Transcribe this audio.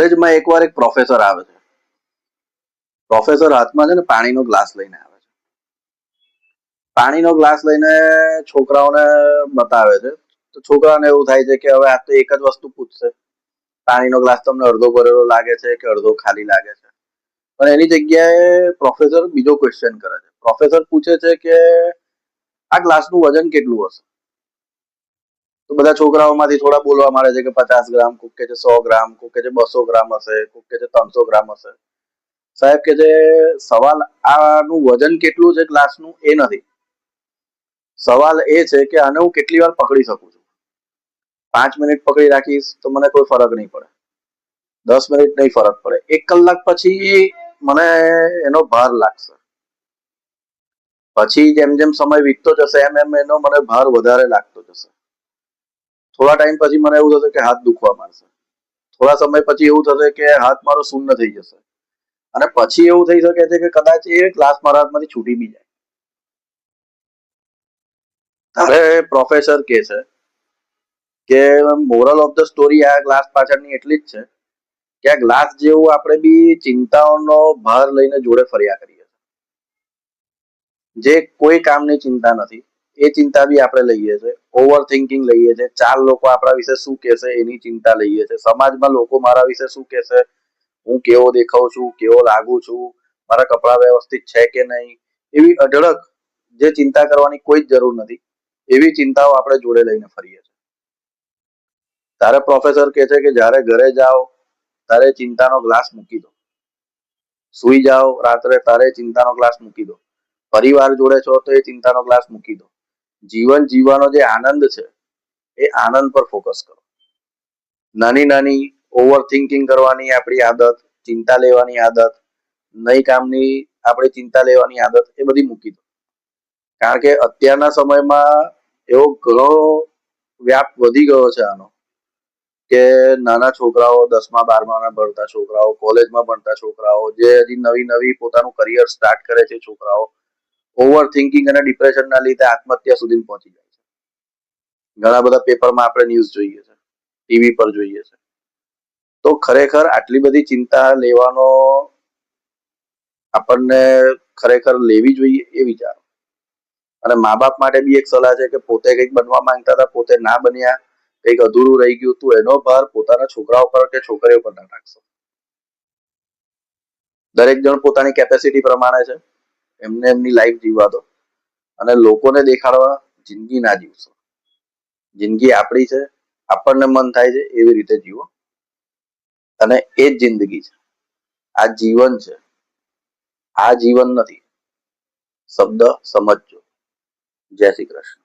કોલેજમાં એકવાર એક પ્રોફેસર આવે છે. પ્રોફેસર હાથમાં છે ને પાણીનો ગ્લાસ લઈને આવે છે. પાણીનો ગ્લાસ લઈને છોકરાઓને બતાવે છે. તો છોકરાઓને એવું થાય છે કે હવે આ તો એક જ વસ્તુ પૂછશે, પાણીનો ગ્લાસ તમને અડધો ભરેલો લાગે છે કે અડધો ખાલી લાગે છે. પણ એની જગ્યાએ પ્રોફેસર બીજો ક્વેશ્ચન કરે છે. પ્રોફેસર પૂછે છે કે આ ગ્લાસનું વજન કેટલું હશે? તો બધા છોકરાઓમાંથી થોડા બોલવા માંડે છે કે 50 ગ્રામ, કોક કે છે 100 ગ્રામ, કોક કે છે 200 ગ્રામ હશે, કોક કે છે 300 ગ્રામ હશે. સાહેબ કે જે સવાલ આનું વજન કેટલું છે ગ્લાસનું એ નથી. સવાલ એ છે કે આને હું કેટલી વાર પકડી શકું છું. 5 મિનિટ પકડી રાખીશ તો મને કોઈ ફરક નહીં પડે, 10 મિનિટ નહીં ફરક પડે, 1 કલાક પછી મને એનો ભાર લાગશે. પછી જેમ જેમ સમય વીતતો જશે એમ એમ એનો મને ભાર વધારે લાગતો જશે. થોડા ટાઈમ પછી મને એવું થશે કે હાથ દુખવા માંડશે. થોડા સમય પછી એવું થશે કે હાથ મારો શૂન્ય થઈ જશે. અને પછી એવું થઈ શકે છે કે કદાચ એ ગ્લાસ મારા હાથમાંથી છૂટી બી જાય. ત્યારે પ્રોફેસર કહે છે કે મોરલ ઓફ ધ સ્ટોરી આ ગ્લાસ પાછળની એટલી જ છે કે આ ગ્લાસ જેવું આપણે બી ચિંતાઓનો ભાર લઈને જોડે ફર્યા કરીએ. જે કોઈ કામની ચિંતા નથી એ ચિંતા બી આપણે લઈએ છીએ. ઓવર થિંકિંગ લઈએ છીએ. 4 લોકો આપણા વિશે શું કહેશે એની ચિંતા લઈએ છીએ. સમાજમાં લોકો મારા વિશે શું કહેશે, હું કેવો દેખાઉં છું, કેવો લાગુ છું, મારા કપડાં વ્યવસ્થિત છે કે નહીં, એવી અઢળક જે ચિંતા કરવાની કોઈ જ જરૂર નથી એવી ચિંતાઓ આપણે જોડે લઈને ફરીએ છીએ. ત્યારે પ્રોફેસર કહે છે કે જ્યારે ઘરે જાઓ ત્યારે ચિંતાનો ગ્લાસ મૂકી દો. સુઈ જાઓ રાત્રે ત્યારે ચિંતાનો ગ્લાસ મૂકી દો. પરિવાર જોડે છો તો એ ચિંતાનો ગ્લાસ મૂકી દો. જીવન જીવવાનો જે આનંદ છે એ આનંદ પર ફોકસ કરો. નાની નાની ઓવર થિંકિંગ કરવાની આપણી આદત, ચિંતા લેવાની આદત, નહીં કામની આપણે ચિંતા લેવાની આદત એ બધી મૂકી દો. કારણ કે અત્યારના સમયમાં એવો ઘણો વ્યાપ વધી ગયો છે આનો કે નાના છોકરાઓ, 10મા 12મા ભણતા છોકરાઓ, કોલેજમાં ભણતા છોકરાઓ, જે હજી નવી નવી પોતાનું કરિયર સ્ટાર્ટ કરે છે છોકરાઓ, ઓવર થિંકિંગ અને ડિપ્રેશનના લીધે આત્મહત્યા સુધી પહોંચી જાય છે. ઘણા બધા પેપરમાં આપણે ન્યૂઝ જોઈએ છે, ટીવી પર જોઈએ છે. તો ખરેખર આટલી બધી ચિંતા લેવાનો આપણને ખરેખર લેવી જોઈએ એ વિચારો. અને મા બાપ માટે બી એક સલાહ છે કે પોતે કંઈક બનવા માંગતા હતા, પોતે ના બન્યા, કંઈક અધૂરું રહી ગયું તું, એનો ભાર પોતાના છોકરાઓ પર કે છોકરીઓ પર ના નાખશો. દરેક જણ પોતાની કેપેસિટી પ્રમાણે છે, એમને એમની લાઈફ જીવવા દો અને લોકોને દેખાડવા જિંદગી ના જીવશો. જિંદગી આપણી છે, આપણને મન થાય છે એવી રીતે જીવો અને એ જ જિંદગી છે. આ જીવન છે, આ જીવન નથી. શબ્દ સમજજો. જય શ્રી કૃષ્ણ.